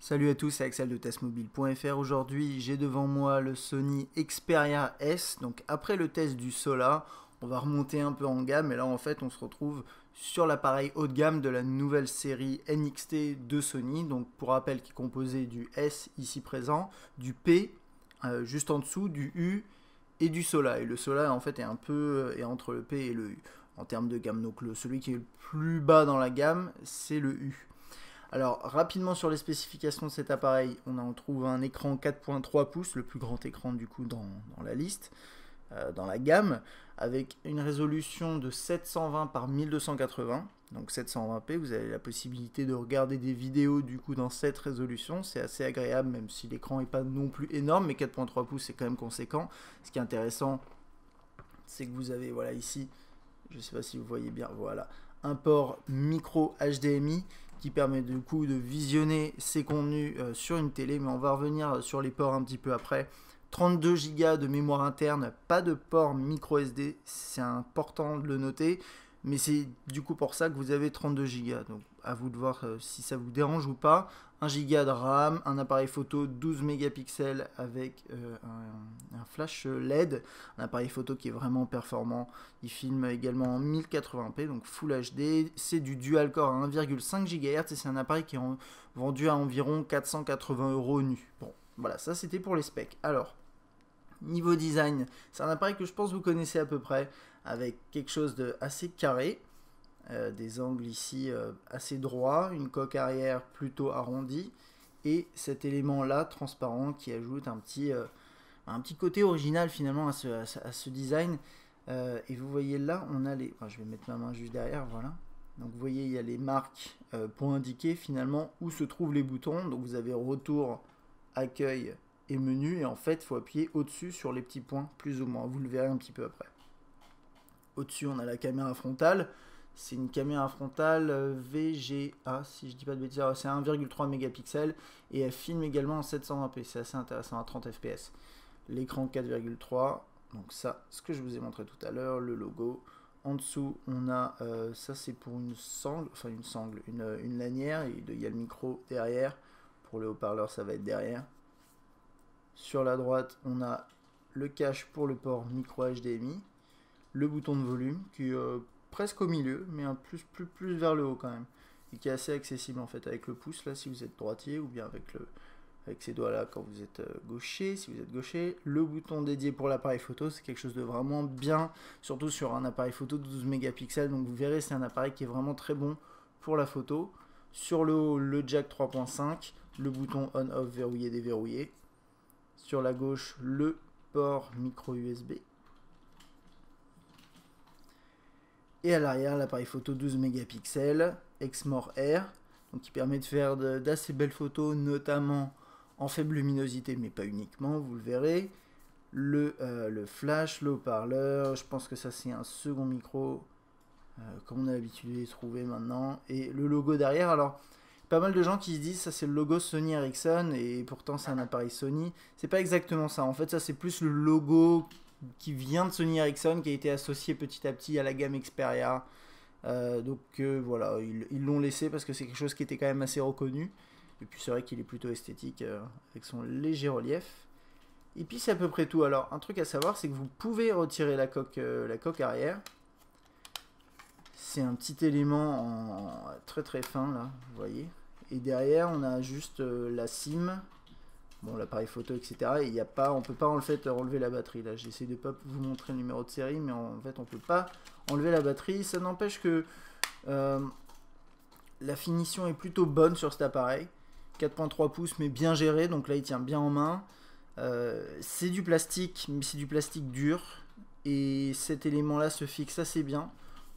Salut à tous, c'est Axel de testmobile.fr. Aujourd'hui, j'ai devant moi le Sony Xperia S. Donc après le test du Sola, on va remonter un peu en gamme et là en fait on se retrouve sur l'appareil haut de gamme de la nouvelle série NXT de Sony. Donc pour rappel qui est composé du S ici présent, du P juste en dessous, du U et du Sola. Et le Sola en fait est un peu entre le P et le U en termes de gamme. Donc celui qui est le plus bas dans la gamme, c'est le U. Alors, rapidement sur les spécifications de cet appareil, on en trouve un écran 4.3 pouces, le plus grand écran du coup dans la liste, dans la gamme, avec une résolution de 720 par 1280, donc 720p. Vous avez la possibilité de regarder des vidéos du coup dans cette résolution. C'est assez agréable, même si l'écran n'est pas non plus énorme, mais 4.3 pouces c'est quand même conséquent. Ce qui est intéressant, c'est que vous avez, voilà ici, je ne sais pas si vous voyez bien, voilà, un port micro HDMI qui permet du coup de visionner ces contenus sur une télé, mais on va revenir sur les ports un petit peu après. 32 Go de mémoire interne, pas de port micro SD, c'est important de le noter, mais c'est du coup pour ça que vous avez 32 Go, donc à vous de voir si ça vous dérange ou pas. 1 Go de RAM, un appareil photo 12 mégapixels avec un flash LED, un appareil photo qui est vraiment performant. Il filme également en 1080p, donc Full HD. C'est du dual core à 1,5 GHz et c'est un appareil qui est vendu à environ 480 € nu. Bon, voilà, ça c'était pour les specs. Alors, niveau design, c'est un appareil que je pense que vous connaissez à peu près, avec quelque chose de assez carré. Des angles ici assez droits, une coque arrière plutôt arrondie et cet élément là transparent qui ajoute un petit côté original finalement à ce design. Et vous voyez là on a les, enfin, je vais mettre ma main juste derrière, voilà, donc vous voyez il y a les marques pour indiquer finalement où se trouvent les boutons. Donc vous avez retour, accueil et menu, et en fait il faut appuyer au dessus sur les petits points plus ou moins, vous le verrez un petit peu après. Au dessus on a la caméra frontale. C'est une caméra frontale VGA, si je dis pas de bêtises, c'est 1,3 mégapixels et elle filme également en 720p, c'est assez intéressant, à 30 fps. L'écran 4,3, donc ça, ce que je vous ai montré tout à l'heure, le logo. En dessous, on a, ça c'est pour une sangle, enfin une lanière, et il y a le micro derrière, pour le haut-parleur ça va être derrière. Sur la droite, on a le cache pour le port micro HDMI, le bouton de volume qui presque au milieu, mais un plus vers le haut quand même, et qui est assez accessible en fait avec le pouce là si vous êtes droitier, ou bien avec ces doigts là quand vous êtes gaucher, si vous êtes gaucher. Le bouton dédié pour l'appareil photo, c'est quelque chose de vraiment bien, surtout sur un appareil photo de 12 mégapixels, donc vous verrez c'est un appareil qui est vraiment très bon pour la photo. Sur le haut, le jack 3.5, le bouton on-off verrouillé déverrouillé. Sur la gauche, le port micro USB. Et à l'arrière, l'appareil photo 12 mégapixels, Exmor Air, donc qui permet de faire d'assez belles photos, notamment en faible luminosité, mais pas uniquement, vous le verrez. Le flash, le haut-parleur, je pense que ça c'est un second micro, comme on a l'habitude de les trouver maintenant. Et le logo derrière, alors pas mal de gens qui se disent ça c'est le logo Sony Ericsson, et pourtant c'est un appareil Sony. C'est pas exactement ça, en fait ça c'est plus le logo qui vient de Sony Ericsson, qui a été associé petit à petit à la gamme Xperia. Voilà, ils l'ont laissé parce que c'est quelque chose qui était quand même assez reconnu. Et puis c'est vrai qu'il est plutôt esthétique avec son léger relief. Et puis c'est à peu près tout. Alors un truc à savoir, c'est que vous pouvez retirer la coque arrière. C'est un petit élément très très fin là, vous voyez. Et derrière on a juste la SIM. Bon, l'appareil photo, etc. Et y a pas, on peut pas en fait enlever la batterie. Là, j'essaie de pas vous montrer le numéro de série, mais en fait, on peut pas enlever la batterie. Ça n'empêche que la finition est plutôt bonne sur cet appareil. 4.3 pouces, mais bien géré. Donc là, il tient bien en main. C'est du plastique, mais c'est du plastique dur. Et cet élément-là se fixe assez bien.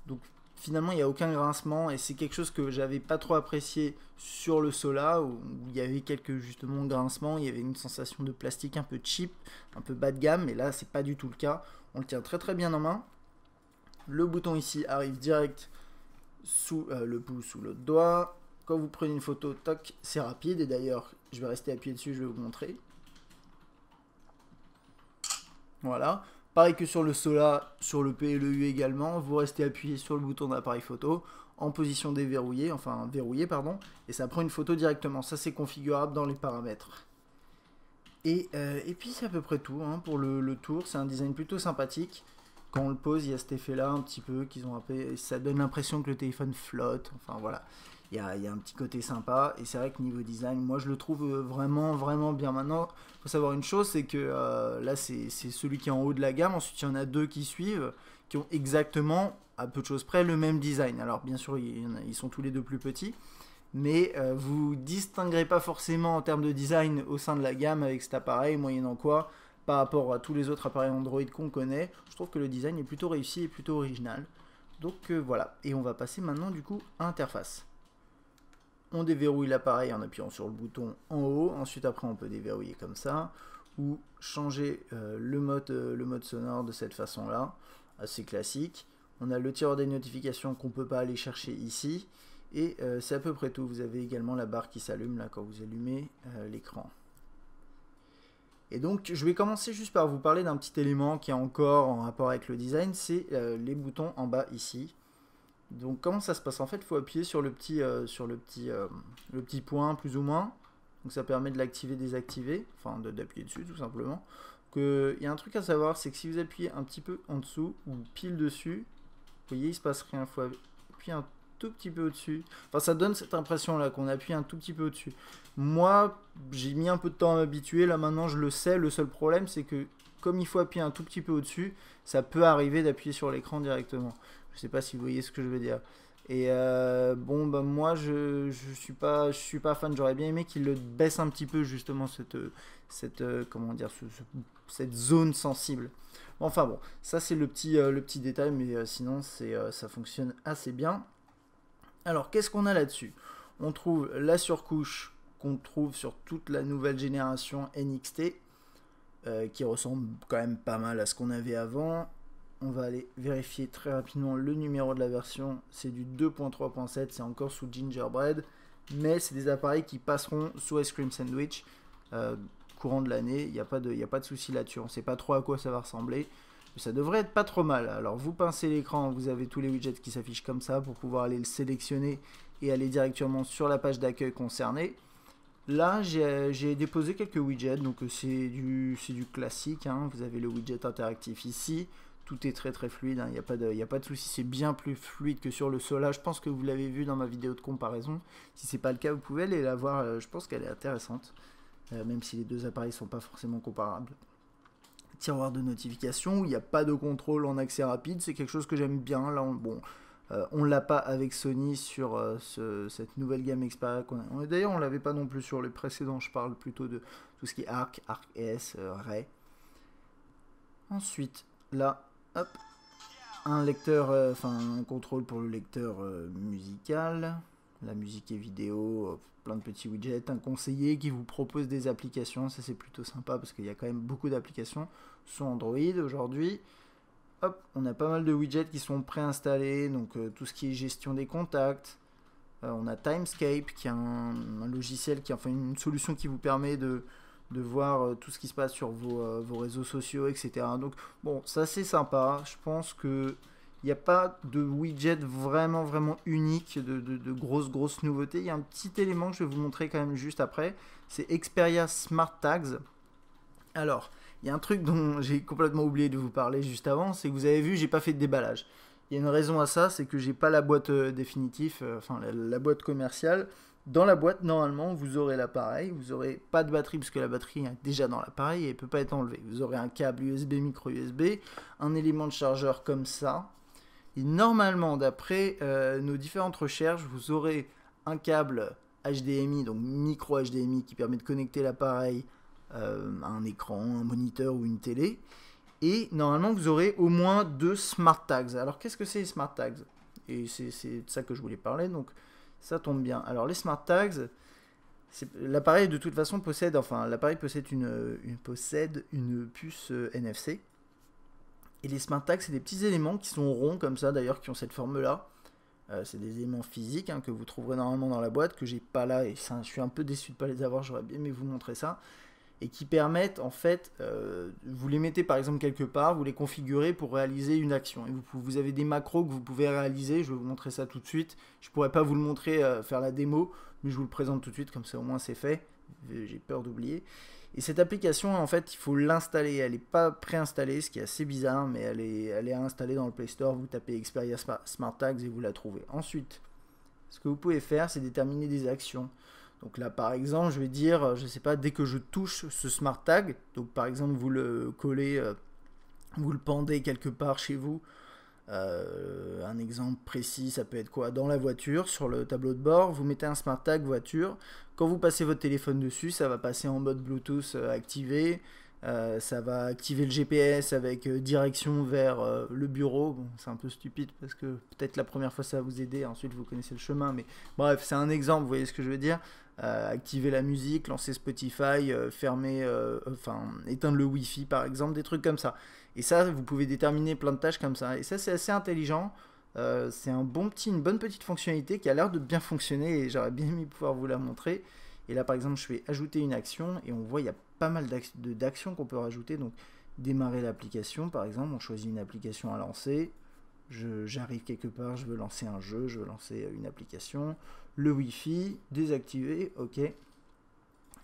Donc finalement il n'y a aucun grincement, et c'est quelque chose que j'avais pas trop apprécié sur le Sola où il y avait quelques justement grincements, il y avait une sensation de plastique un peu cheap, un peu bas de gamme, mais là c'est pas du tout le cas. On le tient très très bien en main. Le bouton ici arrive direct sous le pouce, sous l'autre doigt. Quand vous prenez une photo, toc, c'est rapide, et d'ailleurs je vais rester appuyé dessus, je vais vous montrer. Voilà, Pareil que sur le Sola, sur le P et le U également, vous restez appuyé sur le bouton d'appareil photo en position déverrouillée, enfin verrouillée pardon, et ça prend une photo directement. Ça c'est configurable dans les paramètres. Et puis c'est à peu près tout hein, pour le tour. C'est un design plutôt sympathique. Quand on le pose, il y a cet effet-là un petit peu, ça donne l'impression que le téléphone flotte. Enfin voilà, il y a un petit côté sympa. Et c'est vrai que niveau design, moi je le trouve vraiment, vraiment bien. Maintenant, il faut savoir une chose, c'est que là c'est celui qui est en haut de la gamme. Ensuite, il y en a deux qui suivent, qui ont exactement, à peu de choses près, le même design. Alors bien sûr, ils sont tous les deux plus petits. Mais vous distinguerez pas forcément en termes de design au sein de la gamme avec cet appareil, moyennant quoi, par rapport à tous les autres appareils Android qu'on connaît, je trouve que le design est plutôt réussi et plutôt original. Donc voilà, et on va passer maintenant du coup à l'interface. On déverrouille l'appareil en appuyant sur le bouton en haut, ensuite après on peut déverrouiller comme ça, ou changer le mode sonore de cette façon-là, assez classique. On a le tireur des notifications qu'on ne peut pas aller chercher ici. Et c'est à peu près tout. Vous avez également la barre qui s'allume là quand vous allumez l'écran. Et donc je vais commencer juste par vous parler d'un petit élément qui est encore en rapport avec le design, c'est les boutons en bas ici. Donc comment ça se passe? En fait il faut appuyer sur le petit point plus ou moins. Donc ça permet de l'activer, désactiver, enfin d'appuyer dessus tout simplement. Il y a un truc à savoir, c'est que si vous appuyez un petit peu en dessous ou pile dessus, vous voyez il se passe rien. Il faut appuyer un tout petit peu au-dessus. Enfin, ça donne cette impression-là, qu'on appuie un tout petit peu au-dessus. Moi, j'ai mis un peu de temps à m'habituer. Là, maintenant, je le sais. Le seul problème, c'est que comme il faut appuyer un tout petit peu au-dessus, ça peut arriver d'appuyer sur l'écran directement. Je sais pas si vous voyez ce que je veux dire. Et bon, bah, moi, je suis pas fan. J'aurais bien aimé qu'il le baisse un petit peu, justement, comment dire, cette zone sensible. Enfin bon, ça c'est le petit détail, mais sinon ça fonctionne assez bien. Alors, qu'est-ce qu'on a là-dessus? On trouve la surcouche qu'on trouve sur toute la nouvelle génération NXT, qui ressemble quand même pas mal à ce qu'on avait avant. On va aller vérifier très rapidement le numéro de la version. C'est du 2.3.7, c'est encore sous Gingerbread, mais c'est des appareils qui passeront sous Ice Cream Sandwich courant de l'année. Il n'y a pas de souci là-dessus. On ne sait pas trop à quoi ça va ressembler. Ça devrait être pas trop mal. Alors vous pincez l'écran, vous avez tous les widgets qui s'affichent comme ça pour pouvoir aller le sélectionner et aller directement sur la page d'accueil concernée. Là j'ai déposé quelques widgets, donc c'est du classique, hein. Vous avez le widget interactif ici, tout est très fluide, hein. Il n'y a pas de souci, c'est bien plus fluide que sur le Sola. Je pense que vous l'avez vu dans ma vidéo de comparaison. Si c'est pas le cas, vous pouvez aller la voir, je pense qu'elle est intéressante, même si les deux appareils sont pas forcément comparables. Tiroir de notification, où il n'y a pas de contrôle en accès rapide, c'est quelque chose que j'aime bien. Là, on l'a pas avec Sony sur cette nouvelle gamme Xperia. D'ailleurs, on l'avait pas non plus sur les précédents, je parle plutôt de tout ce qui est Arc S, Ray. Ensuite, là, hop, un lecteur, un contrôle pour le lecteur musical, la musique et vidéo, plein de petits widgets, un conseiller qui vous propose des applications, ça c'est plutôt sympa parce qu'il y a quand même beaucoup d'applications sur Android aujourd'hui. Hop, on a pas mal de widgets qui sont préinstallés, donc tout ce qui est gestion des contacts. On a Timescape qui est un logiciel, une solution qui vous permet de voir tout ce qui se passe sur vos réseaux sociaux, etc. Donc bon, ça c'est sympa. Je pense que il n'y a pas de widget vraiment unique, de grosses nouveautés. Il y a un petit élément que je vais vous montrer quand même juste après. C'est Xperia Smart Tags. Alors, il y a un truc dont j'ai complètement oublié de vous parler juste avant, c'est que vous avez vu, j'ai pas fait de déballage. Il y a une raison à ça, c'est que j'ai pas la boîte définitive, la boîte commerciale. Dans la boîte, normalement, vous aurez l'appareil, vous aurez pas de batterie, parce que la batterie est déjà dans l'appareil et elle peut pas être enlevée. Vous aurez un câble USB, micro USB, un élément de chargeur comme ça. Et normalement, d'après nos différentes recherches, vous aurez un câble HDMI, donc micro HDMI, qui permet de connecter l'appareil à un écran, un moniteur ou une télé. Et normalement, vous aurez au moins 2 Smart Tags. Alors, qu'est-ce que c'est les Smart Tags? Et c'est de ça que je voulais parler, donc ça tombe bien. Alors, les Smart Tags, l'appareil de toute façon possède une puce NFC. Et les Smart Tags, c'est des petits éléments qui sont ronds comme ça, d'ailleurs, qui ont cette forme-là. C'est des éléments physiques que vous trouverez normalement dans la boîte, que j'ai pas là, et ça, je suis un peu déçu de ne pas les avoir, j'aurais bien aimé vous montrer ça. et qui permettent en fait, vous les mettez par exemple quelque part, vous les configurez pour réaliser une action. Et vous avez des macros que vous pouvez réaliser, je vais vous montrer ça tout de suite. Je pourrais pas vous le montrer, faire la démo, mais je vous le présente tout de suite, comme ça au moins c'est fait. J'ai peur d'oublier. Et cette application, en fait, il faut l'installer. Elle n'est pas préinstallée, ce qui est assez bizarre, mais elle est installée dans le Play Store. Vous tapez Xperia Smart Tags et vous la trouvez. Ensuite, ce que vous pouvez faire, c'est déterminer des actions. Donc là, par exemple, je vais dire, je ne sais pas, dès que je touche ce Smart Tag, donc par exemple, vous le collez, vous le pendez quelque part chez vous. Un exemple précis, ça peut être quoi? Dans la voiture, sur le tableau de bord, vous mettez un Smart Tag voiture. Quand vous passez votre téléphone dessus, ça va passer en mode Bluetooth activé. Ça va activer le GPS avec direction vers le bureau. Bon, c'est un peu stupide parce que peut-être la première fois ça va vous aider, ensuite vous connaissez le chemin, mais bref, c'est un exemple, vous voyez ce que je veux dire. Activer la musique, lancer Spotify, fermer, éteindre le Wi-Fi par exemple, des trucs comme ça. Et ça, vous pouvez déterminer plein de tâches comme ça. Et ça, c'est assez intelligent. C'est une bonne petite fonctionnalité qui a l'air de bien fonctionner et j'aurais bien aimé pouvoir vous la montrer. Et là, par exemple, je vais ajouter une action et on voit il y a pas mal d'actions qu'on peut rajouter. Donc, démarrer l'application, par exemple, on choisit une application à lancer. J'arrive quelque part, je veux lancer un jeu, je veux lancer une application. Le Wi-Fi, désactiver, ok.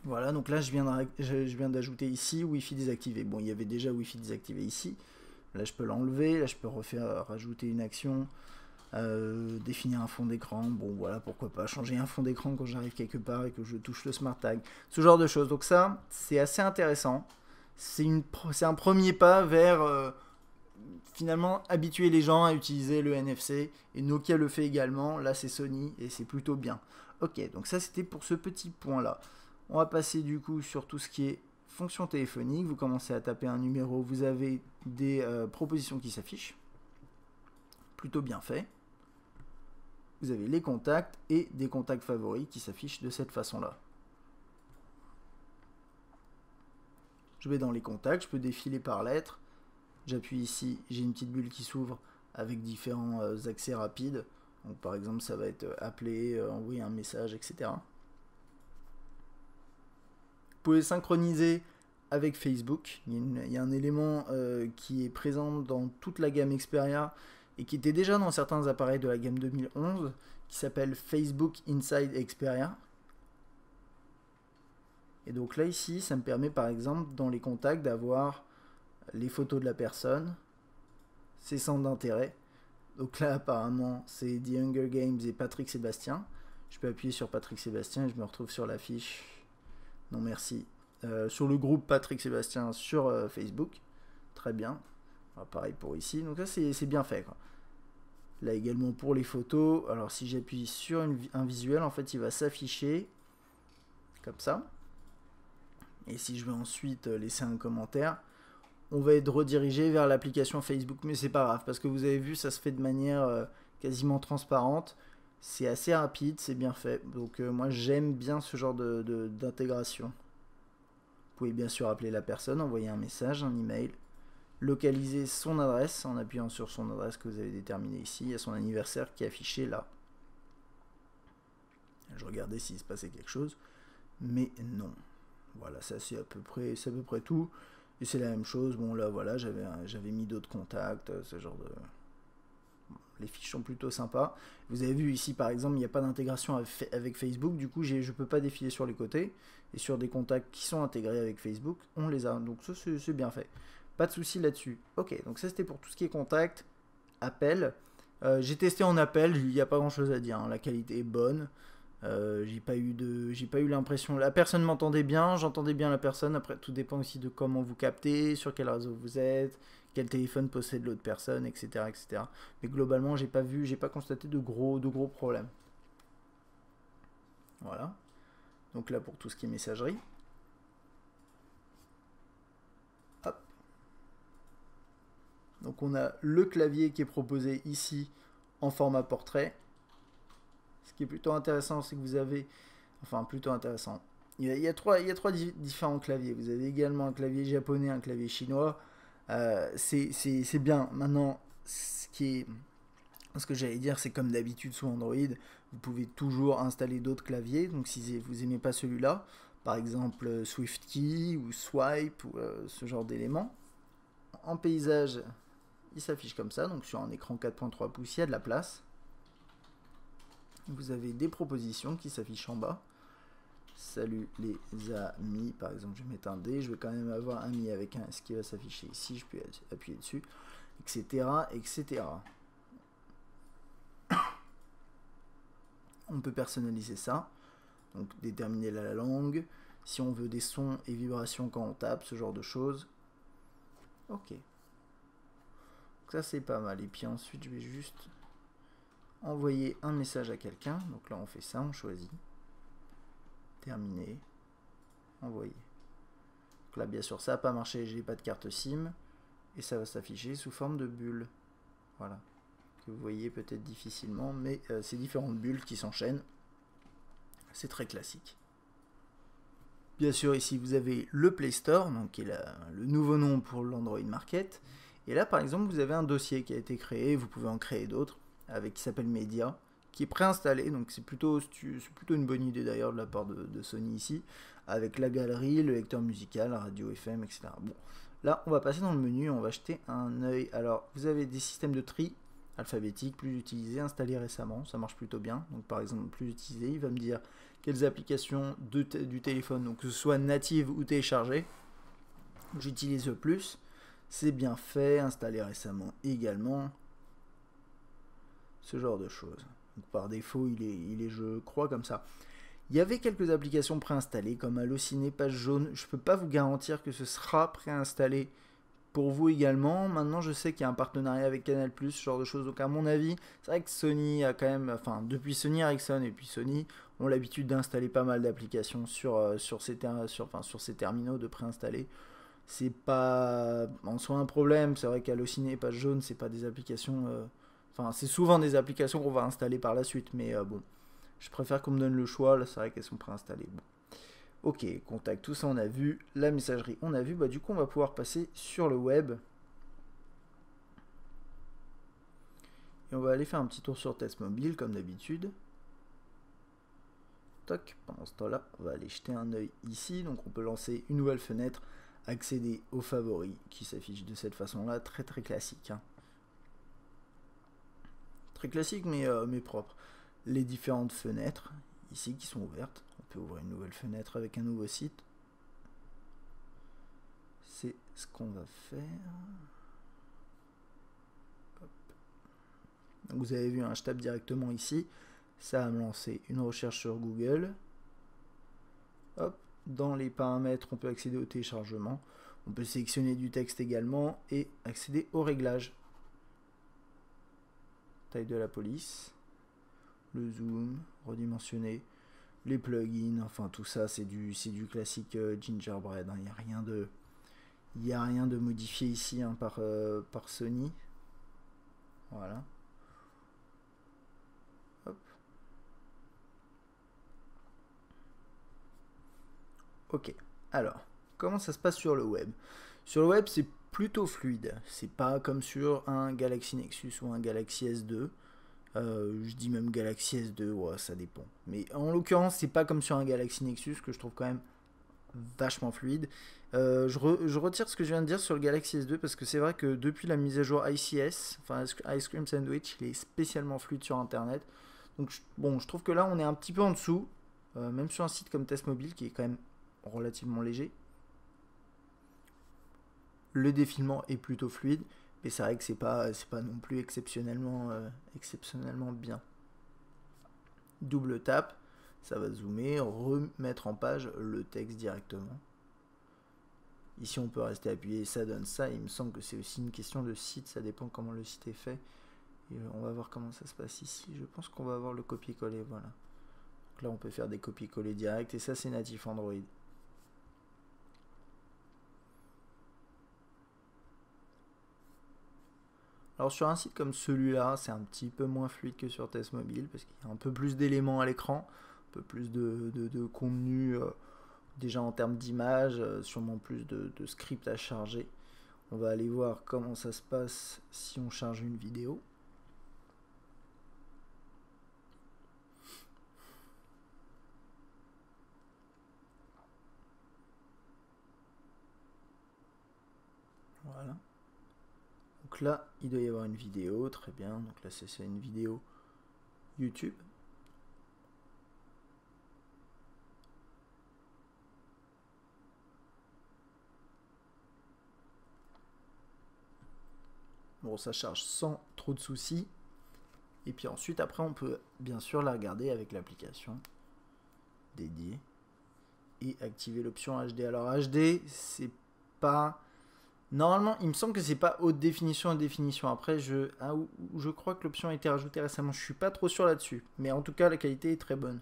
Voilà, donc là, je viens d'ajouter ici Wi-Fi désactivé. Bon, il y avait déjà Wi-Fi désactivé ici. Là, je peux l'enlever. Là, je peux rajouter une action. Définir un fond d'écran, bon voilà, pourquoi pas changer un fond d'écran quand j'arrive quelque part et que je touche le Smart Tag, ce genre de choses. Donc ça, c'est assez intéressant, c'est un premier pas vers finalement habituer les gens à utiliser le NFC, et Nokia le fait également, là c'est Sony et c'est plutôt bien. Ok, donc ça c'était pour ce petit point là. On va passer du coup sur tout ce qui est fonction téléphonique. Vous commencez à taper un numéro, vous avez des propositions qui s'affichent, plutôt bien fait. Vous avez les contacts et des contacts favoris qui s'affichent de cette façon-là. Je vais dans les contacts, je peux défiler par lettres. J'appuie ici, j'ai une petite bulle qui s'ouvre avec différents accès rapides. Donc par exemple, ça va être appeler, envoyer un message, etc. Vous pouvez synchroniser avec Facebook. Il y a un élément qui est présent dans toute la gamme Xperia et qui était déjà dans certains appareils de la gamme 2011, qui s'appelle Facebook Inside Xperia. Et donc là ici, ça me permet par exemple dans les contacts d'avoir les photos de la personne, ses centres d'intérêt. Donc là apparemment c'est The Hunger Games et Patrick Sébastien. Je peux appuyer sur Patrick Sébastien et je me retrouve sur la fiche. Non merci. Sur le groupe Patrick Sébastien sur Facebook. Très bien. Alors, pareil pour ici, donc là c'est bien fait quoi. Là également pour les photos, alors si j'appuie sur un visuel, en fait il va s'afficher comme ça. Et si je vais ensuite laisser un commentaire, on va être redirigé vers l'application Facebook, mais c'est pas grave parce que vous avez vu, ça se fait de manière quasiment transparente. C'est assez rapide, c'est bien fait. Donc moi j'aime bien ce genre d'intégration. Vous pouvez bien sûr appeler la personne, envoyer un message, un email. Localiser son adresse en appuyant sur son adresse que vous avez déterminée ici. Il y a son anniversaire qui est affiché là. Je regardais s'il se passait quelque chose, mais non. Voilà, ça c'est à peu près tout. Et c'est la même chose. Bon là voilà, j'avais mis d'autres contacts, ce genre de. Les fiches sont plutôt sympas. Vous avez vu ici par exemple, il n'y a pas d'intégration avec Facebook. Du coup, je ne peux pas défiler sur les côtés. Et sur des contacts qui sont intégrés avec Facebook, on les a. Donc ça c'est bien fait. Pas de souci là-dessus. Ok, donc ça c'était pour tout ce qui est contact, appel. J'ai testé en appel, il n'y a pas grand-chose à dire. Hein. La qualité est bonne. J'ai pas eu l'impression. La personne m'entendait bien, j'entendais bien la personne. Après, tout dépend aussi de comment vous captez, sur quel réseau vous êtes, quel téléphone possède l'autre personne, etc., etc. Mais globalement, j'ai pas constaté de gros problèmes. Voilà. Donc là pour tout ce qui est messagerie. Donc on a le clavier qui est proposé ici en format portrait. Ce qui est plutôt intéressant, c'est que vous avez... Enfin, plutôt intéressant. Il y a trois différents claviers. Vous avez également un clavier japonais, un clavier chinois. C'est bien. Maintenant, ce que j'allais dire, c'est comme d'habitude sous Android, vous pouvez toujours installer d'autres claviers. Donc si vous n'aimez pas celui-là, par exemple SwiftKey ou Swipe ou ce genre d'éléments. En paysage, il s'affiche comme ça, donc sur un écran 4.3 pouces, il y a de la place. Vous avez des propositions qui s'affichent en bas. Salut les amis, par exemple je vais mettre un D, je vais quand même avoir un mi avec un S qui va s'afficher ici, je peux appuyer dessus, etc. etc. On peut personnaliser ça, donc déterminer la langue, si on veut des sons et vibrations quand on tape, ce genre de choses. Ok. Donc ça c'est pas mal, et puis ensuite je vais juste envoyer un message à quelqu'un, donc là on fait ça, on choisit. Terminé, envoyer. Donc là bien sûr ça n'a pas marché, j'ai pas de carte SIM et ça va s'afficher sous forme de bulle. Voilà, que vous voyez peut-être difficilement, mais c'est différentes bulles qui s'enchaînent. C'est très classique. Bien sûr ici vous avez le Play Store, donc qui est le nouveau nom pour l'Android Market. Et là par exemple vous avez un dossier qui a été créé, vous pouvez en créer d'autres, qui s'appelle Media, qui est préinstallé, donc c'est plutôt une bonne idée d'ailleurs de la part de Sony ici, avec la galerie, le lecteur musical, la radio FM, etc. Bon, là on va passer dans le menu, on va jeter un œil. Alors vous avez des systèmes de tri alphabétique, plus utilisés, installés récemment, ça marche plutôt bien. Donc par exemple plus utilisé, il va me dire quelles applications du téléphone, donc que ce soit native ou téléchargées, j'utilise le plus. C'est bien fait, installé récemment également, ce genre de choses. Donc par défaut, il est, je crois, comme ça. Il y avait quelques applications préinstallées, comme Allociné, Page Jaune. Je ne peux pas vous garantir que ce sera préinstallé pour vous également. Maintenant, je sais qu'il y a un partenariat avec Canal+, ce genre de choses. Donc à mon avis, c'est vrai que Sony a quand même, enfin, depuis Sony Ericsson et puis Sony, ont l'habitude d'installer pas mal d'applications sur ces terminaux de préinstaller. C'est pas en soi un problème. C'est vrai qu'Allociné, Page Jaune, c'est pas des applications... Enfin, c'est souvent des applications qu'on va installer par la suite, mais bon, je préfère qu'on me donne le choix. Là, c'est vrai qu'elles sont préinstallées. Bon. Ok, contact, tout ça on a vu. La messagerie, on a vu. Bah, du coup, on va pouvoir passer sur le web. Et on va aller faire un petit tour sur Test Mobile, comme d'habitude. Toc, pendant ce temps-là, on va aller jeter un œil ici. Donc, on peut lancer une nouvelle fenêtre, accéder aux favoris, qui s'affichent de cette façon-là. Très, très classique. Hein. Très classique, mais propre. Les différentes fenêtres, ici, qui sont ouvertes. On peut ouvrir une nouvelle fenêtre avec un nouveau site. C'est ce qu'on va faire. Hop. Donc vous avez vu, hein, je tape directement ici. Ça va me lancer une recherche sur Google. Hop. Dans les paramètres, on peut accéder au téléchargement. On peut sélectionner du texte également et accéder aux réglages. Taille de la police, le zoom, redimensionner, les plugins, enfin tout ça c'est du classique Gingerbread. Hein. Il n'y a rien de modifié ici hein, par Sony. Voilà. Hop. Ok. Alors, comment ça se passe sur le web? Sur le web, c'est plutôt fluide. C'est pas comme sur un Galaxy Nexus ou un Galaxy S2. Je dis même Galaxy S2, ouais, ça dépend. Mais en l'occurrence, c'est pas comme sur un Galaxy Nexus que je trouve quand même vachement fluide. Je retire ce que je viens de dire sur le Galaxy S2 parce que c'est vrai que depuis la mise à jour ICS, enfin Ice Cream Sandwich, il est spécialement fluide sur Internet. Donc bon, je trouve que là, on est un petit peu en dessous, même sur un site comme Test Mobile qui est quand même relativement léger. Le défilement est plutôt fluide, mais c'est vrai que c'est pas non plus exceptionnellement bien. Double tap, ça va zoomer, remettre en page le texte directement. Ici on peut rester appuyé, ça donne ça. Il me semble que c'est aussi une question de site, ça dépend comment le site est fait. Et on va voir comment ça se passe ici. Je pense qu'on va avoir le copier-coller, voilà. Donc là on peut faire des copier-coller directs et ça c'est natif Android. Alors sur un site comme celui-là, c'est un petit peu moins fluide que sur Test Mobile parce qu'il y a un peu plus d'éléments à l'écran, un peu plus de contenu déjà en termes d'image, sûrement plus de script à charger. On va aller voir comment ça se passe si on charge une vidéo. Donc là, il doit y avoir une vidéo, très bien. Donc là, c'est une vidéo YouTube. Bon, ça charge sans trop de soucis. Et puis ensuite, après, on peut bien sûr la regarder avec l'application dédiée et activer l'option HD. Alors HD, c'est pas... Normalement, il me semble que c'est pas haute définition et définition. Après, je crois que l'option a été rajoutée récemment. Je suis pas trop sûr là-dessus. Mais en tout cas, la qualité est très bonne.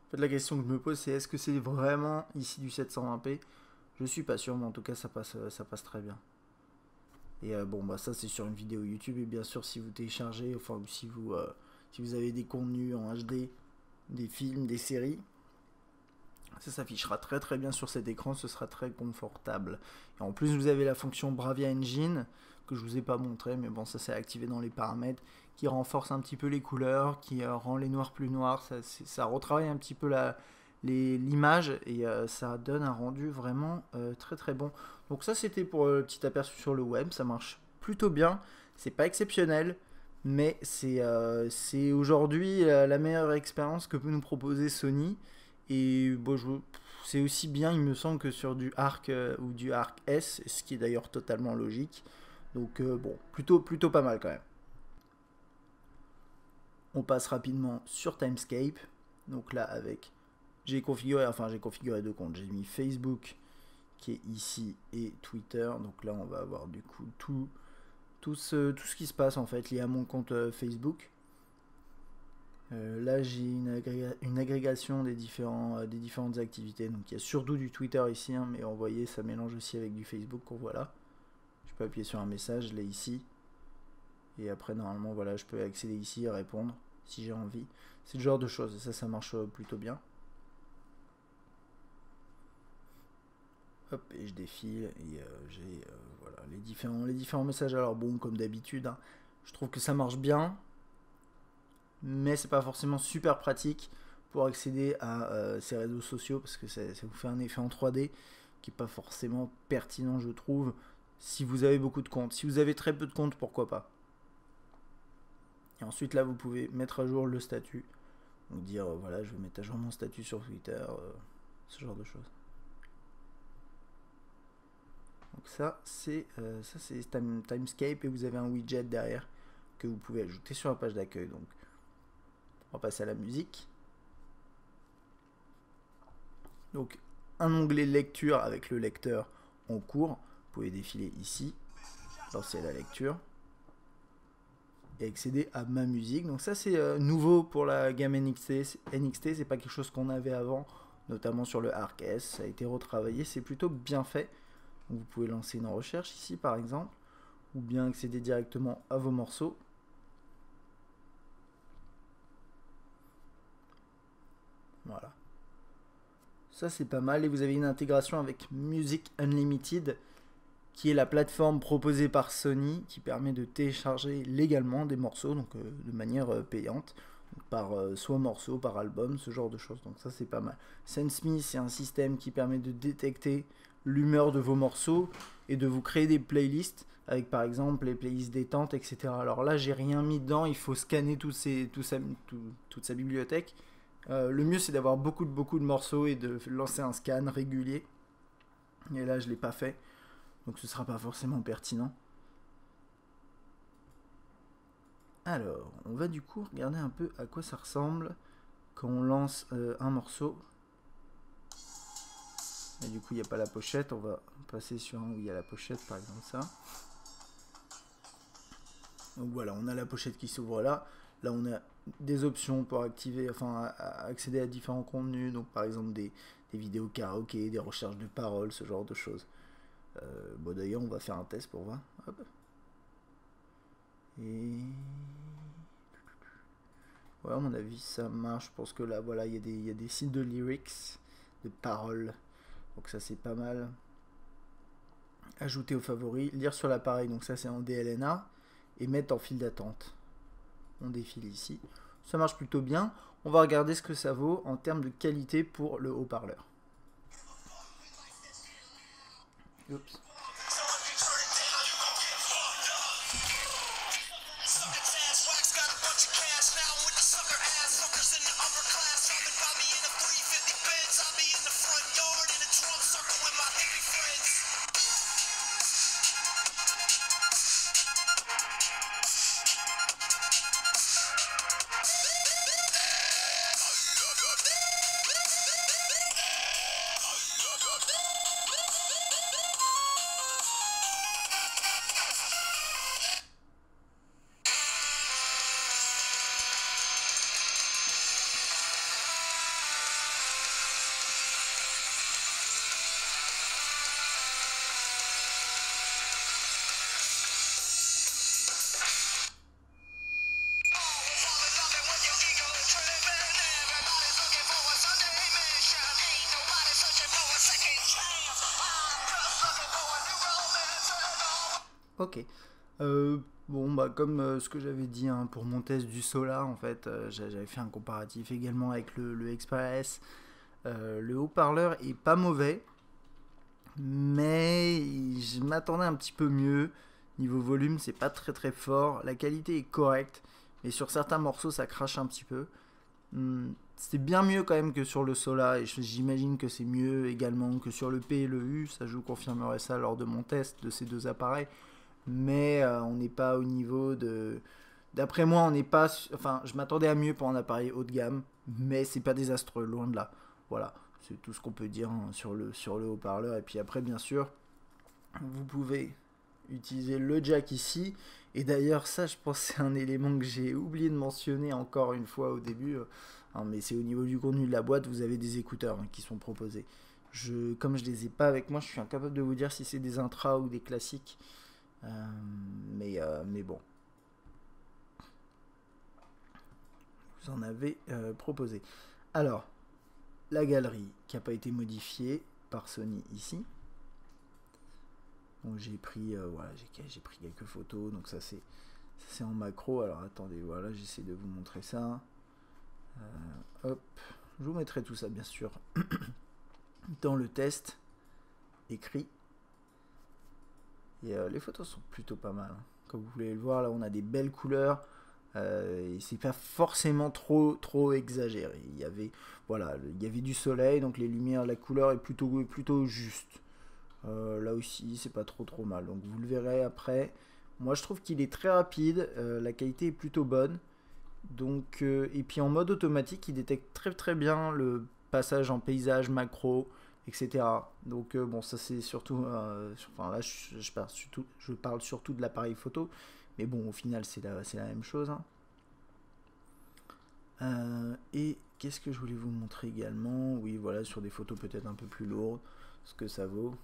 En fait, la question que je me pose, c'est est-ce que c'est vraiment ici du 720p? Je suis pas sûr, mais en tout cas, ça passe très bien. Et bon, bah ça, c'est sur une vidéo YouTube. Et bien sûr, si vous téléchargez, enfin, si vous avez des contenus en HD, des films, des séries, ça s'affichera très très bien sur cet écran, ce sera très confortable. Et en plus, vous avez la fonction Bravia Engine, que je vous ai pas montré, mais bon, ça c'est activé dans les paramètres, qui renforce un petit peu les couleurs, qui rend les noirs plus noirs, ça retravaille un petit peu l'image, et ça donne un rendu vraiment très très bon. Donc ça, c'était pour le petit aperçu sur le web, ça marche plutôt bien, c'est pas exceptionnel, mais c'est aujourd'hui la meilleure expérience que peut nous proposer Sony. Et bon, c'est aussi bien, il me semble, que sur du Arc ou du Arc S, ce qui est d'ailleurs totalement logique. Donc bon, plutôt pas mal quand même. On passe rapidement sur Timescape. Donc là, j'ai configuré deux comptes. J'ai mis Facebook qui est ici et Twitter. Donc là, on va avoir du coup tout ce qui se passe en fait lié à mon compte Facebook. Là, j'ai une agrégation des différentes activités. Donc, il y a surtout du Twitter ici, hein, mais vous voyez, ça mélange aussi avec du Facebook. Donc, voilà. Je peux appuyer sur un message, je l'ai ici. Et après, normalement, voilà, je peux accéder ici et répondre si j'ai envie. C'est le genre de choses. Et ça marche plutôt bien. Hop, et je défile. Et j'ai voilà, les différents messages. Alors, bon, comme d'habitude, hein, je trouve que ça marche bien. Mais c'est pas forcément super pratique pour accéder à ces réseaux sociaux parce que ça vous fait un effet en 3D qui est pas forcément pertinent, je trouve, si vous avez beaucoup de comptes. Si vous avez très peu de comptes, pourquoi pas. Et ensuite là, vous pouvez mettre à jour le statut, donc dire voilà, je vais mettre à jour mon statut sur Twitter, ce genre de choses. Donc ça c'est Timescape, et vous avez un widget derrière que vous pouvez ajouter sur la page d'accueil. Donc on va passer à la musique. Donc un onglet lecture avec le lecteur en cours. Vous pouvez défiler ici, lancer la lecture et accéder à ma musique. Donc ça c'est nouveau pour la gamme NXT. C'est pas quelque chose qu'on avait avant, notamment sur le Arc S. Ça a été retravaillé, c'est plutôt bien fait. Donc, vous pouvez lancer une recherche ici par exemple, ou bien accéder directement à vos morceaux. Voilà. Ça c'est pas mal, et vous avez une intégration avec Music Unlimited, qui est la plateforme proposée par Sony, qui permet de télécharger légalement des morceaux, donc de manière payante, par soit morceau, par album, ce genre de choses. Donc ça c'est pas mal. SendSme, c'est un système qui permet de détecter l'humeur de vos morceaux et de vous créer des playlists avec par exemple les playlists détente, etc. Alors là j'ai rien mis dedans, il faut scanner toute sa bibliothèque. Le mieux c'est d'avoir beaucoup de morceaux et de lancer un scan régulier. Et là je l'ai pas fait, donc ce sera pas forcément pertinent. Alors, on va du coup regarder un peu à quoi ça ressemble quand on lance un morceau. Et du coup il n'y a pas la pochette, on va passer sur un où il y a la pochette, par exemple ça. Donc voilà, on a la pochette qui s'ouvre là. Là on a des options pour activer, enfin accéder à différents contenus, donc par exemple des vidéos karaoké, des recherches de paroles, ce genre de choses. Bon d'ailleurs on va faire un test pour voir. Hop. Et ouais, à mon avis ça marche. Je pense que là voilà, il y a des sites de lyrics, de paroles, donc ça c'est pas mal. Ajouter aux favoris, lire sur l'appareil, donc ça c'est en DLNA, et mettre en file d'attente. On défile ici, ça marche plutôt bien. On va regarder ce que ça vaut en termes de qualité pour le haut-parleur. Oups. Ok. Bon, bah, comme ce que j'avais dit hein, pour mon test du Sola, en fait, j'avais fait un comparatif également avec le Xperia S. Le haut-parleur est pas mauvais, mais je m'attendais un petit peu mieux. Niveau volume, c'est pas très très fort. La qualité est correcte, mais sur certains morceaux, ça crache un petit peu. C'est bien mieux quand même que sur le Sola, et j'imagine que c'est mieux également que sur le P et le U. Ça, je vous confirmerai ça lors de mon test de ces deux appareils. Mais on n'est pas au niveau de... D'après moi, on n'est pas... Enfin, je m'attendais à mieux pour un appareil haut de gamme, mais c'est pas désastreux, loin de là. Voilà, c'est tout ce qu'on peut dire hein, sur le haut-parleur. Et puis après, bien sûr, vous pouvez utiliser le jack ici. Et d'ailleurs, ça, je pense que c'est un élément que j'ai oublié de mentionner encore une fois au début. Hein, mais c'est au niveau du contenu de la boîte, vous avez des écouteurs hein, qui sont proposés. Comme je les ai pas avec moi, je suis incapable de vous dire si c'est des intras ou des classiques. Mais bon, vous en avez proposé. Alors, la galerie qui n'a pas été modifiée par Sony ici. Donc j'ai pris, voilà, j'ai pris quelques photos. Donc ça c'est en macro. Alors attendez, voilà, j'essaie de vous montrer ça. Hop, je vous mettrai tout ça bien sûr dans le test écrit. Et les photos sont plutôt pas mal. Hein. Comme vous pouvez le voir, là on a des belles couleurs. Et c'est pas forcément trop exagéré. Il y avait du soleil, donc les lumières, la couleur est plutôt juste. Là aussi, c'est pas trop mal. Donc vous le verrez après. Moi, je trouve qu'il est très rapide. La qualité est plutôt bonne. Donc, et puis en mode automatique, il détecte très bien le passage en paysage macro, etc. Donc bon, ça c'est surtout, enfin là je parle surtout de l'appareil photo, mais bon au final c'est la même chose. Hein. Et qu'est-ce que je voulais vous montrer également? Oui voilà, sur des photos peut-être un peu plus lourdes, ce que ça vaut.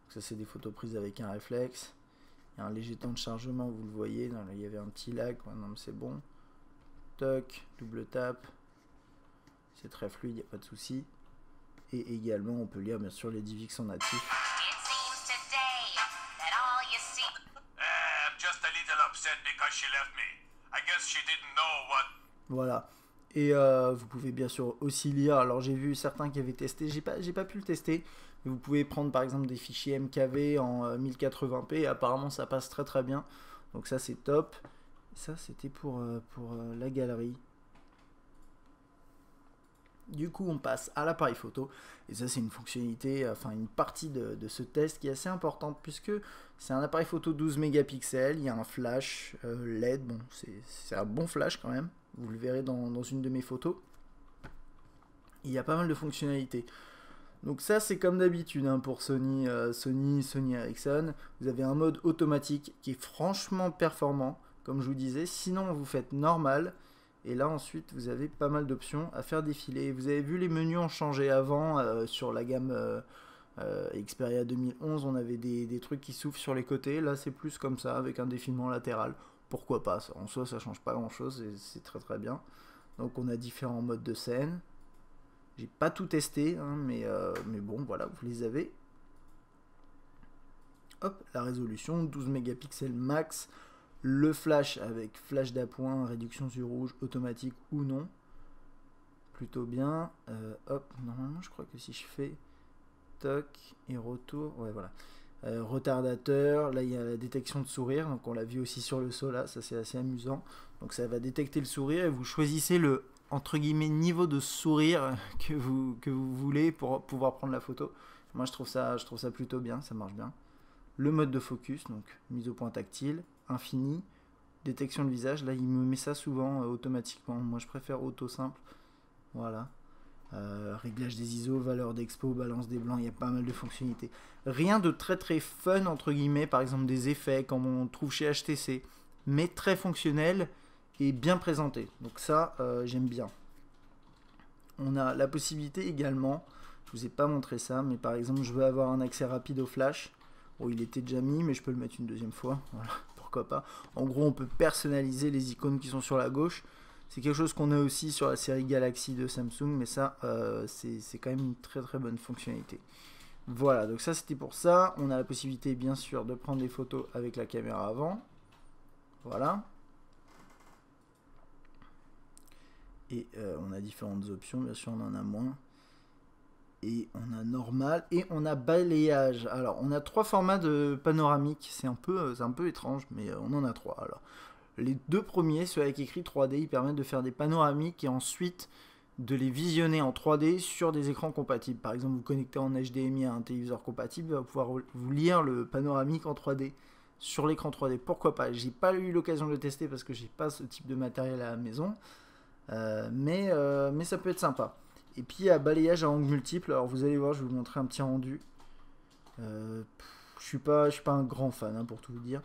Ça c'est des photos prises avec un réflexe. Il y a un léger temps de chargement, vous le voyez, là, il y avait un petit lag, non mais c'est bon. Toc, double tap, c'est très fluide, il n'y a pas de souci. Et également, on peut lire bien sûr les DivX en natif. Voilà. Et vous pouvez bien sûr aussi lire. Alors j'ai vu certains qui avaient testé, j'ai pas pu le tester. Mais vous pouvez prendre par exemple des fichiers MKV en 1080p. Et apparemment ça passe très bien. Donc ça c'est top. Ça c'était pour la galerie. Du coup, on passe à l'appareil photo, et ça c'est une fonctionnalité, enfin une partie de ce test qui est assez importante, puisque c'est un appareil photo 12 mégapixels, il y a un flash LED, bon c'est un bon flash quand même, vous le verrez dans une de mes photos. Il y a pas mal de fonctionnalités. Donc ça c'est comme d'habitude hein, pour Sony Ericsson, vous avez un mode automatique qui est franchement performant, comme je vous disais, sinon vous faites normal. Et là ensuite vous avez pas mal d'options à faire défiler. Vous avez vu les menus ont changé avant sur la gamme Xperia 2011, on avait des trucs qui s'ouvrent sur les côtés. Là c'est plus comme ça avec un défilement latéral. Pourquoi pas, en soi ça change pas grand chose et c'est très bien. Donc on a différents modes de scène. J'ai pas tout testé hein, mais bon voilà, vous les avez. Hop, la résolution 12 mégapixels max. Le flash avec flash d'appoint, réduction sur rouge, automatique ou non. Plutôt bien. Hop, normalement je crois que si je fais toc et retour, ouais voilà. retardateur. Là il y a la détection de sourire, donc on l'a vu aussi sur le Sola, ça c'est assez amusant. Donc ça va détecter le sourire et vous choisissez le entre guillemets niveau de sourire que vous voulez pour pouvoir prendre la photo. Moi je trouve ça plutôt bien, ça marche bien. Le mode de focus, donc mise au point tactile, infini, détection de visage, là il me met ça souvent automatiquement. Moi je préfère auto simple. Voilà. Réglage des ISO, valeur d'expo, balance des blancs, il y a pas mal de fonctionnalités. Rien de très très fun entre guillemets, par exemple des effets comme on trouve chez HTC, mais très fonctionnel et bien présenté. Donc ça, j'aime bien. On a la possibilité également, je vous ai pas montré ça, mais par exemple je veux avoir un accès rapide au flash. Bon, il était déjà mis, mais je peux le mettre une deuxième fois. Voilà, pourquoi pas. En gros, on peut personnaliser les icônes qui sont sur la gauche. C'est quelque chose qu'on a aussi sur la série Galaxy de Samsung, mais ça, c'est quand même une très très bonne fonctionnalité. Voilà, donc ça c'était pour ça. On a la possibilité bien sûr de prendre des photos avec la caméra avant. Voilà. Et on a différentes options, bien sûr on en a moins. Et on a normal et on a balayage. Alors on a 3 formats de panoramique, c'est un peu étrange, mais on en a 3. Alors les 2 premiers, ceux avec écrit 3D, ils permettent de faire des panoramiques et ensuite de les visionner en 3D sur des écrans compatibles. Par exemple, vous connectez en HDMI à un téléviseur compatible, il va pouvoir vous lire le panoramique en 3D sur l'écran 3D. Pourquoi pas? J'ai pas eu l'occasion de le tester parce que j'ai pas ce type de matériel à la maison, mais ça peut être sympa. Et puis il y a balayage à angles multiples. Alors vous allez voir, je vais vous montrer un petit rendu. Je suis pas un grand fan, hein, pour tout vous dire,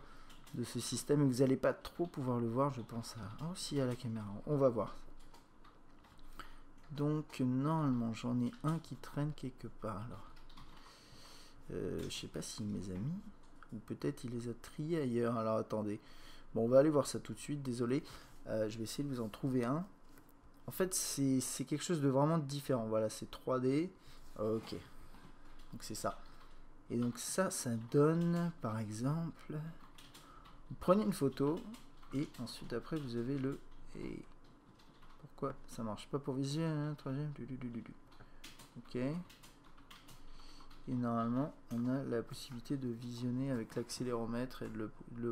de ce système, et vous n'allez pas trop pouvoir le voir, je pense aussi à la caméra. On va voir. Donc normalement j'en ai un qui traîne quelque part. Alors je sais pas si mes amis, ou peut-être il les a triés ailleurs. Alors attendez, bon on va aller voir ça tout de suite, désolé. Je vais essayer de vous en trouver un. En fait c'est quelque chose de vraiment différent. Voilà, c'est 3D. Ok, donc c'est ça. Et donc ça donne par exemple, vous prenez une photo et ensuite après vous avez le... Et pourquoi ça marche pas pour visionner, hein, troisième. Ok. Et normalement on a la possibilité de visionner avec l'accéléromètre et de le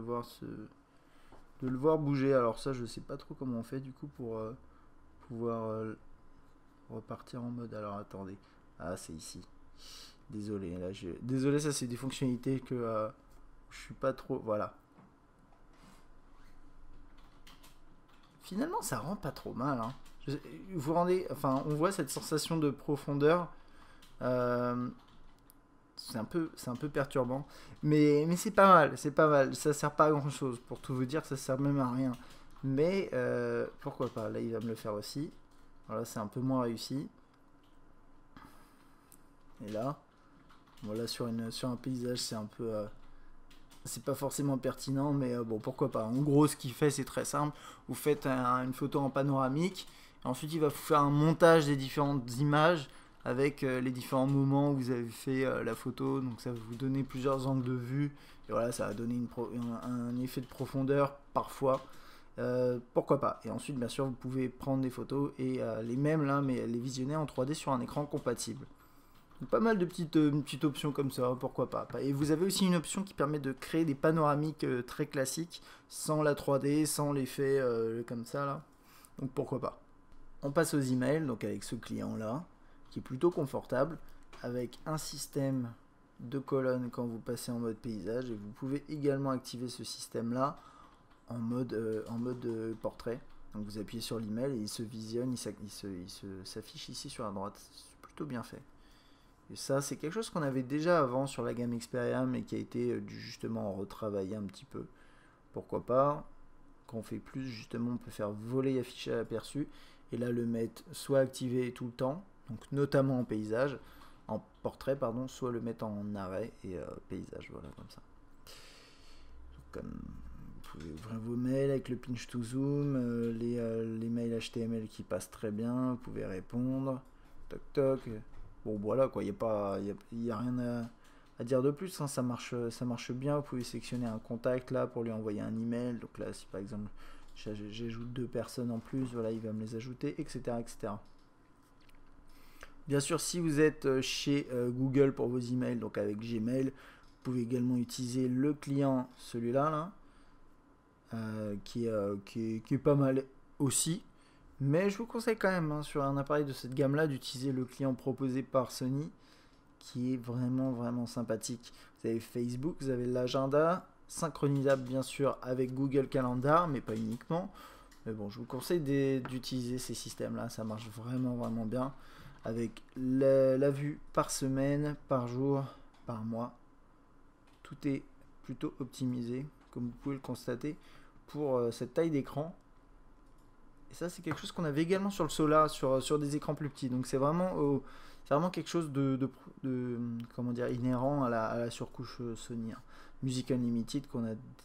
voir bouger. Alors ça je sais pas trop comment on fait du coup pour pouvoir repartir en mode. Alors attendez, ah c'est ici. Désolé, là désolé, ça c'est des fonctionnalités que je suis pas trop. Voilà. Finalement ça rend pas trop mal, hein. Vous rendez, enfin on voit cette sensation de profondeur, c'est un peu perturbant, mais c'est pas mal, ça sert pas à grand chose, pour tout vous dire ça sert même à rien, mais pourquoi pas. Là il va me le faire aussi. Voilà, c'est un peu moins réussi, et là voilà, sur un paysage c'est un peu c'est pas forcément pertinent, mais bon, pourquoi pas. En gros, ce qu'il fait, c'est très simple. Vous faites une photo en panoramique, et ensuite il va vous faire un montage des différentes images avec les différents moments où vous avez fait la photo. Donc ça va vous donner plusieurs angles de vue, et voilà, ça va donner un effet de profondeur parfois. Pourquoi pas. Et ensuite, bien sûr, vous pouvez prendre des photos et les mêmes là, mais les visionner en 3D sur un écran compatible. Pas mal de petites options comme ça, pourquoi pas. Et vous avez aussi une option qui permet de créer des panoramiques très classiques, sans la 3D, sans l'effet comme ça là. Donc pourquoi pas. On passe aux emails, donc avec ce client là, qui est plutôt confortable, avec un système de colonnes quand vous passez en mode paysage, et vous pouvez également activer ce système là en mode portrait. Donc vous appuyez sur l'email et il se visionne, il s'affiche ici sur la droite. C'est plutôt bien fait. Et ça, c'est quelque chose qu'on avait déjà avant sur la gamme Xperia, mais qui a été justement retravaillé un petit peu. Pourquoi pas. Quand on fait plus, justement, on peut faire voler et afficher à l'aperçu. Et là, le mettre soit activé tout le temps, donc notamment en paysage, en portrait, pardon, soit le mettre en arrêt et paysage, voilà, comme ça. Comme vous pouvez ouvrir vos mails avec le pinch to zoom, les mails HTML qui passent très bien, vous pouvez répondre, toc toc. Bon voilà quoi, il n'y a rien à dire de plus, hein. Ça marche bien. Vous pouvez sélectionner un contact là pour lui envoyer un email. Donc là si par exemple j'ajoute 2 personnes en plus, voilà, il va me les ajouter, etc. etc. Bien sûr, si vous êtes chez Google pour vos emails, donc avec Gmail, pouvez également utiliser le client, celui-là, là, qui est pas mal aussi. Mais je vous conseille quand même, hein, sur un appareil de cette gamme-là, d'utiliser le client proposé par Sony, qui est vraiment, vraiment sympathique. Vous avez Facebook, vous avez l'agenda, synchronisable bien sûr avec Google Calendar, mais pas uniquement. Mais bon, je vous conseille d'utiliser ces systèmes-là, ça marche vraiment, vraiment bien. Avec la vue par semaine, par jour, par mois. Tout est plutôt optimisé, comme vous pouvez le constater, pour cette taille d'écran. Et ça, c'est quelque chose qu'on avait également sur le Sola, sur des écrans plus petits. Donc c'est vraiment quelque chose comment dire, inhérent à la surcouche Sony. Hein. Music Unlimited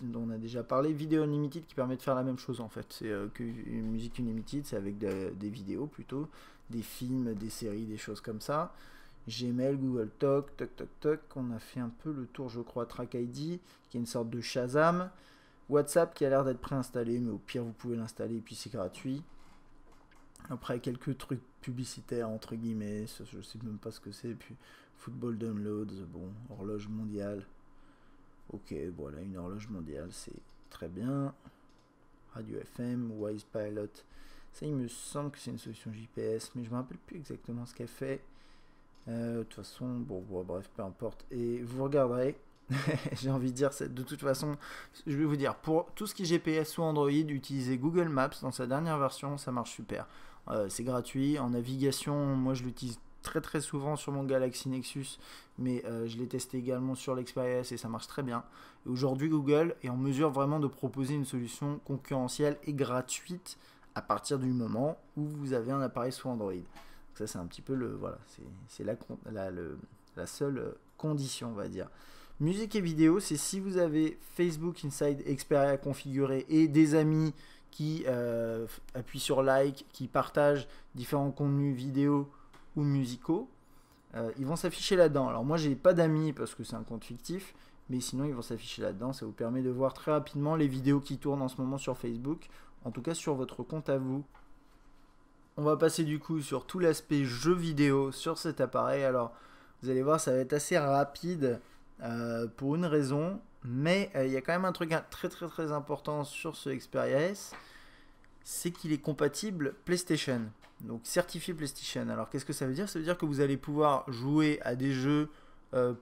dont on a déjà parlé. Vidéo Unlimited qui permet de faire la même chose en fait. C'est que Music Unlimited, c'est avec des vidéos plutôt, des films, des séries, des choses comme ça. Gmail, Google Talk, toc. On a fait un peu le tour, je crois, Track ID, qui est une sorte de Shazam. WhatsApp qui a l'air d'être préinstallé, mais au pire vous pouvez l'installer et puis c'est gratuit. Après quelques trucs publicitaires entre guillemets, je sais même pas ce que c'est. Puis Football Downloads, bon, horloge mondiale. Ok, voilà, une horloge mondiale, c'est très bien. Radio FM, Wise Pilot. Ça, il me semble que c'est une solution GPS, mais je me rappelle plus exactement ce qu'elle fait. De toute façon, bon, bref, peu importe. Et vous regarderez. J'ai envie de dire, de toute façon, je vais vous dire, pour tout ce qui est GPS ou Android, utilisez Google Maps dans sa dernière version, ça marche super. C'est gratuit. En navigation, moi je l'utilise très très souvent sur mon Galaxy Nexus, mais je l'ai testé également sur l'Xperia S et ça marche très bien. Et aujourd'hui, Google est en mesure vraiment de proposer une solution concurrentielle et gratuite à partir du moment où vous avez un appareil sous Android. Donc ça, c'est un petit peu voilà, c'est la seule condition, on va dire. Musique et vidéo, c'est si vous avez Facebook Inside Xperia configuré et des amis qui appuient sur like, qui partagent différents contenus vidéo ou musicaux, ils vont s'afficher là-dedans. Alors moi, j'ai pas d'amis parce que c'est un compte fictif, mais sinon ils vont s'afficher là-dedans. Ça vous permet de voir très rapidement les vidéos qui tournent en ce moment sur Facebook, en tout cas sur votre compte à vous. On va passer du coup sur tout l'aspect jeux vidéo sur cet appareil. Alors vous allez voir, ça va être assez rapide. Pour une raison, mais il y a quand même un truc très très très important sur ce Xperia S, c'est qu'il est compatible PlayStation, donc certifié PlayStation. Alors qu'est-ce que ça veut dire? Ça veut dire que vous allez pouvoir jouer à des jeux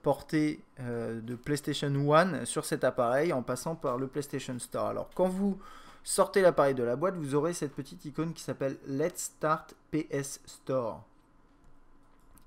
portés de PlayStation 1 sur cet appareil en passant par le PlayStation Store. Alors quand vous sortez l'appareil de la boîte, vous aurez cette petite icône qui s'appelle Let's Start PS Store.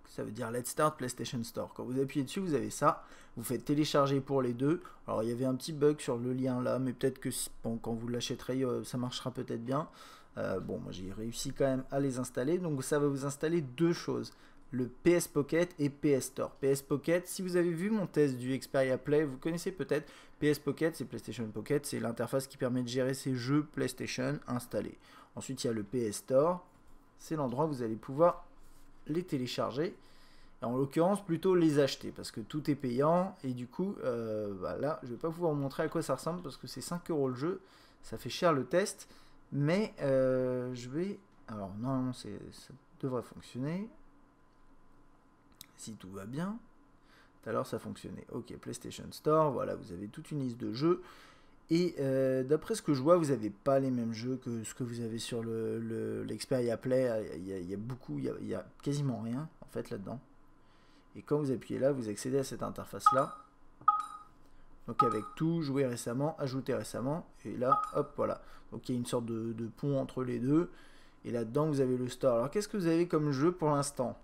Ça veut dire Let's Start PlayStation Store. Quand vous appuyez dessus, vous avez ça. Vous faites télécharger pour les deux. Alors, il y avait un petit bug sur le lien là, mais peut-être que bon, quand vous l'achèterez, ça marchera peut-être bien. Bon, moi, j'ai réussi quand même à les installer. Donc, ça va vous installer deux choses. Le PS Pocket et PS Store. PS Pocket, si vous avez vu mon test du Xperia Play, vous connaissez peut-être. PS Pocket, c'est PlayStation Pocket. C'est l'interface qui permet de gérer ces jeux PlayStation installés. Ensuite, il y a le PS Store. C'est l'endroit où vous allez pouvoir les télécharger, et en l'occurrence plutôt les acheter parce que tout est payant et du coup là je vais pas pouvoir vous montrer à quoi ça ressemble parce que c'est 5 € le jeu, ça fait cher le test, mais je vais, alors normalement ça devrait fonctionner si tout va bien. Tout à l'heure ça fonctionnait. Ok, PlayStation Store, voilà, vous avez toute une liste de jeux. Et d'après ce que je vois, vous n'avez pas les mêmes jeux que ce que vous avez sur l'Xperia Play. Il y a quasiment rien en fait là-dedans. Et quand vous appuyez là, vous accédez à cette interface-là. Donc avec tout, joué récemment, ajouté récemment. Et là, hop, voilà. Donc il y a une sorte de pont entre les deux. Et là-dedans, vous avez le store. Alors qu'est-ce que vous avez comme jeu pour l'instant?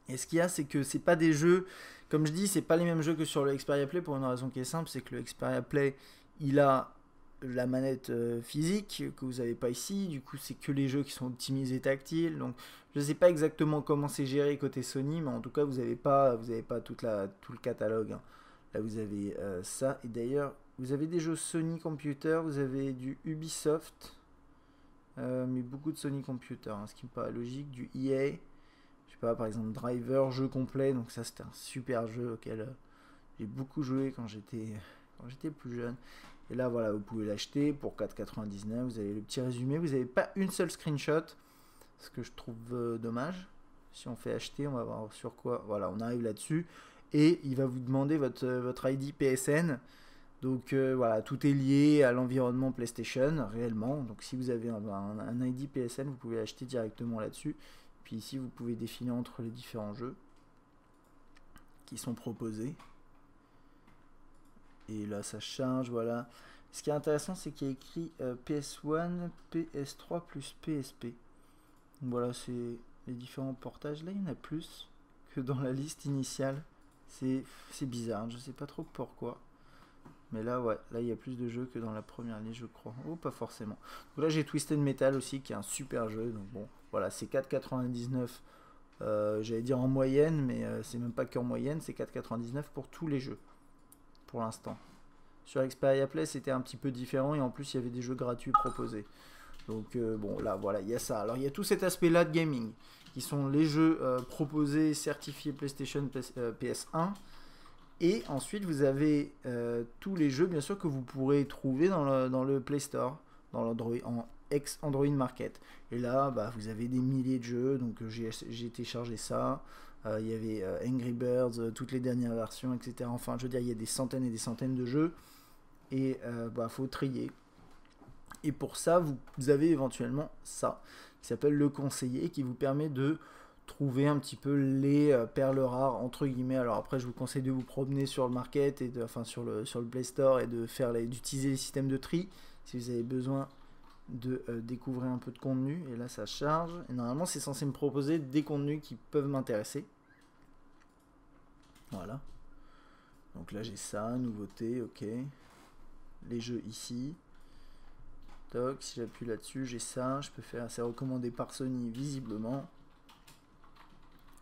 Et ce qu'il y a, c'est que c'est pas des jeux, comme je dis, c'est pas les mêmes jeux que sur le Xperia Play pour une raison qui est simple, c'est que le Xperia Play, il a la manette physique que vous n'avez pas ici, du coup c'est que les jeux qui sont optimisés tactiles, donc je sais pas exactement comment c'est géré côté Sony, mais en tout cas vous n'avez pas tout le catalogue. Hein. Là vous avez ça, et d'ailleurs vous avez des jeux Sony Computer, vous avez du Ubisoft, mais beaucoup de Sony Computer, hein, ce qui me paraît logique, du EA. Je sais pas, par exemple Driver, jeu complet, donc ça c'était un super jeu auquel j'ai beaucoup joué quand j'étais plus jeune. Et là voilà, vous pouvez l'acheter pour 4,99 €, vous avez le petit résumé, vous n'avez pas une seule screenshot, ce que je trouve dommage. Si on fait acheter, on va voir sur quoi, voilà, on arrive là-dessus. et il va vous demander votre ID PSN. Donc voilà, tout est lié à l'environnement PlayStation réellement. Donc si vous avez un ID PSN, vous pouvez acheter directement là-dessus. Puis ici, vous pouvez défiler entre les différents jeux qui sont proposés. Et là, ça charge, voilà. Ce qui est intéressant, c'est qu'il y a écrit PS1, PS3 plus PSP. Donc voilà, c'est les différents portages. Là, il y en a plus que dans la liste initiale. C'est bizarre, je sais pas trop pourquoi. Mais là, ouais, là, il y a plus de jeux que dans la première liste, je crois. Oh, pas forcément. Donc là, j'ai Twisted Metal aussi, qui est un super jeu. Donc bon, voilà, c'est 4,99. J'allais dire en moyenne, mais c'est même pas qu'en moyenne, c'est 4,99 pour tous les jeux, pour l'instant. Sur Xperia Play, c'était un petit peu différent, et en plus, il y avait des jeux gratuits proposés. Donc bon, là, voilà, il y a ça. Alors, il y a tout cet aspect-là de gaming, qui sont les jeux proposés, certifiés PlayStation PS1. Et ensuite, vous avez tous les jeux, bien sûr, que vous pourrez trouver dans le Play Store, dans l'Android, en ex-Android Market. Et là, bah, vous avez des milliers de jeux, donc j'ai téléchargé ça. Il y avait Angry Birds, toutes les dernières versions, etc. Enfin, je veux dire, il y a des centaines et des centaines de jeux. Et bah, faut trier. Et pour ça, vous avez éventuellement ça, qui s'appelle le conseiller, qui vous permet de trouver un petit peu les perles rares entre guillemets. Alors après, je vous conseille de vous promener sur le market et enfin sur le Play Store et d'utiliser les systèmes de tri si vous avez besoin de découvrir un peu de contenu. Et là, ça charge. Et normalement, c'est censé me proposer des contenus qui peuvent m'intéresser. Voilà. Donc là, j'ai ça, nouveauté, ok. Les jeux ici. Toc, si j'appuie là-dessus, j'ai ça. Je peux faire, c'est recommandé par Sony visiblement.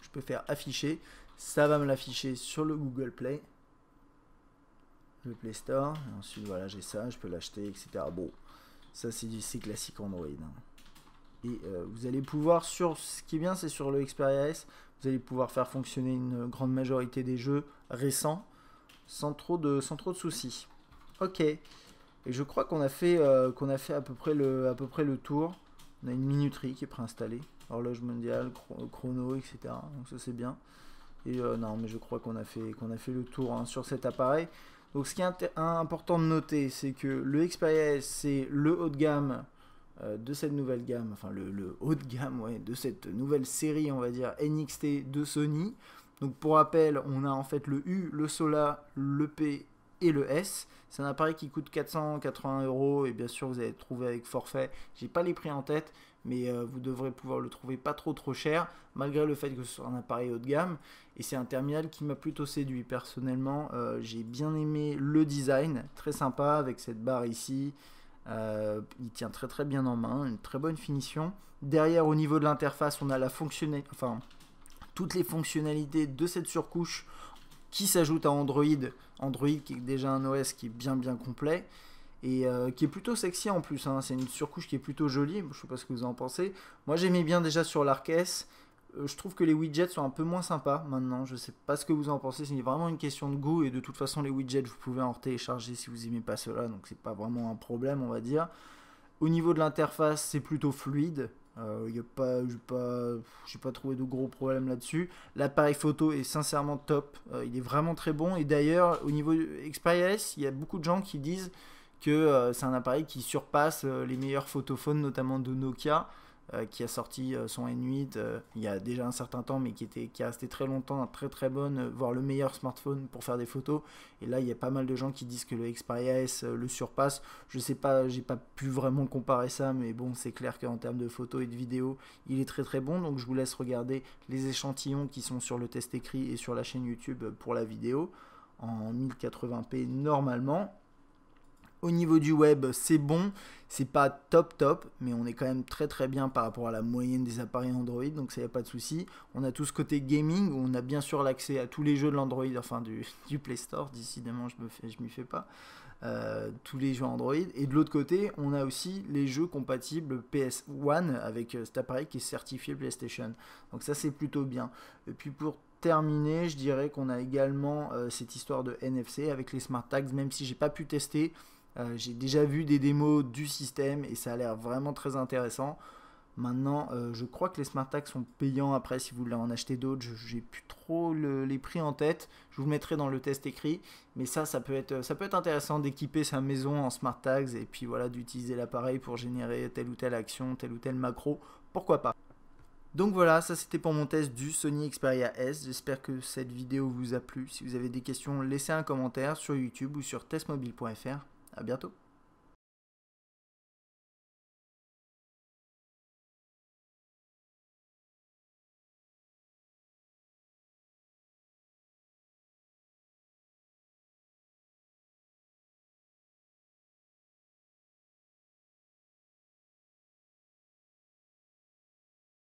Je peux faire afficher, ça va me l'afficher sur le Google Play, le Play Store, et ensuite voilà, j'ai ça, je peux l'acheter, etc. Bon, ça c'est classique Android. Et vous allez pouvoir, ce qui est bien, c'est sur le Xperia S, vous allez pouvoir faire fonctionner une grande majorité des jeux récents sans trop de soucis. Ok, et je crois qu'on a fait à peu près le tour. On a une minuterie qui est préinstallée. Horloge mondiale, chrono, etc. Donc ça c'est bien. Et non, mais je crois qu'on a fait le tour hein, sur cet appareil. Donc ce qui est important de noter, c'est que le Xperia S, c'est le haut de gamme de cette nouvelle gamme, enfin le haut de gamme ouais, de cette nouvelle série, on va dire, NXT de Sony. Donc pour rappel, on a en fait le U, le Sola, le P et le S. C'est un appareil qui coûte 480 € et bien sûr vous allez le trouver avec forfait. J'ai pas les prix en tête, mais vous devrez pouvoir le trouver pas trop cher, malgré le fait que ce soit un appareil haut de gamme. Et c'est un terminal qui m'a plutôt séduit personnellement. J'ai bien aimé le design, très sympa avec cette barre ici. Il tient très bien en main, une très bonne finition. Derrière, au niveau de l'interface, on a toutes les fonctionnalités de cette surcouche qui s'ajoute à Android qui est déjà un OS qui est bien complet et qui est plutôt sexy en plus, hein. C'est une surcouche qui est plutôt jolie, je sais pas ce que vous en pensez. Moi j'aimais bien déjà sur l'Arc S, je trouve que les widgets sont un peu moins sympas maintenant, je sais pas ce que vous en pensez, c'est vraiment une question de goût et de toute façon les widgets vous pouvez en télécharger si vous aimez pas cela, donc c'est pas vraiment un problème on va dire. Au niveau de l'interface c'est plutôt fluide. J'ai pas trouvé de gros problèmes là-dessus. L'appareil photo est sincèrement top. Il est vraiment très bon. Et d'ailleurs, au niveau Xperia S, il y a beaucoup de gens qui disent que c'est un appareil qui surpasse les meilleurs photophones, notamment de Nokia, qui a sorti son N8 il y a déjà un certain temps, mais qui est resté très longtemps, très bonne, voire le meilleur smartphone pour faire des photos. Et là, il y a pas mal de gens qui disent que le Xperia S le surpasse. Je sais pas, j'ai pas pu vraiment comparer ça, mais bon, c'est clair qu'en termes de photos et de vidéos, il est très bon. Donc je vous laisse regarder les échantillons qui sont sur le test écrit et sur la chaîne YouTube pour la vidéo en 1080p normalement. Au niveau du web, c'est bon, c'est pas top, mais on est quand même très bien par rapport à la moyenne des appareils Android, donc ça y a pas de souci. On a tout ce côté gaming où on a bien sûr l'accès à tous les jeux de l'Android, enfin du Play Store, décidément je m'y fais pas. Tous les jeux Android, et de l'autre côté on a aussi les jeux compatibles PS1 avec cet appareil qui est certifié PlayStation, donc ça c'est plutôt bien. Et puis pour terminer, je dirais qu'on a également cette histoire de NFC avec les smart tags, même si j'ai pas pu tester. J'ai déjà vu des démos du système et ça a l'air vraiment très intéressant. Maintenant, je crois que les smart tags sont payants après si vous voulez en acheter d'autres. J'ai plus trop les prix en tête. Je vous le mettrai dans le test écrit. Mais ça peut être intéressant d'équiper sa maison en smart tags et puis voilà, d'utiliser l'appareil pour générer telle ou telle action, tel ou tel macro. Pourquoi pas? Donc voilà, ça c'était pour mon test du Sony Xperia S. J'espère que cette vidéo vous a plu. Si vous avez des questions, laissez un commentaire sur YouTube ou sur testmobile.fr. A bientôt.